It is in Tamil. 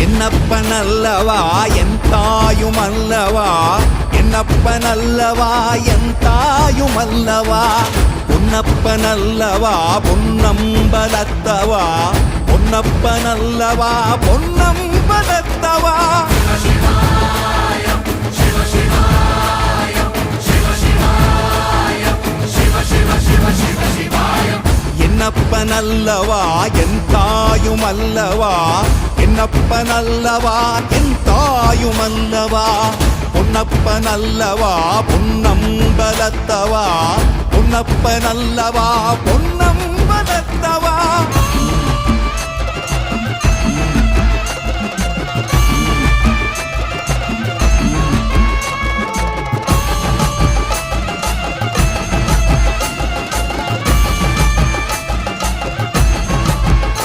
என்னப்பனல்லவா என் தாயுமல்லவா, என்னப்பனல்லவா என் தாயுமல்லவா, பொன்னப்பனல்லவா பொன்னம்பலத்தவா, பொன்னப்பனல்லவா பொன்னம்பலத்தவா. என்னப்பனல்லவா என் தாயுமல்லவா, என்னப்பனல்லவா என் தாயுமல்லவா, பொன்னப்பனல்லவா பொன்னம்பலத்தவா, பொன்னப்பனல்லவா பொன்னம்பலத்தவா.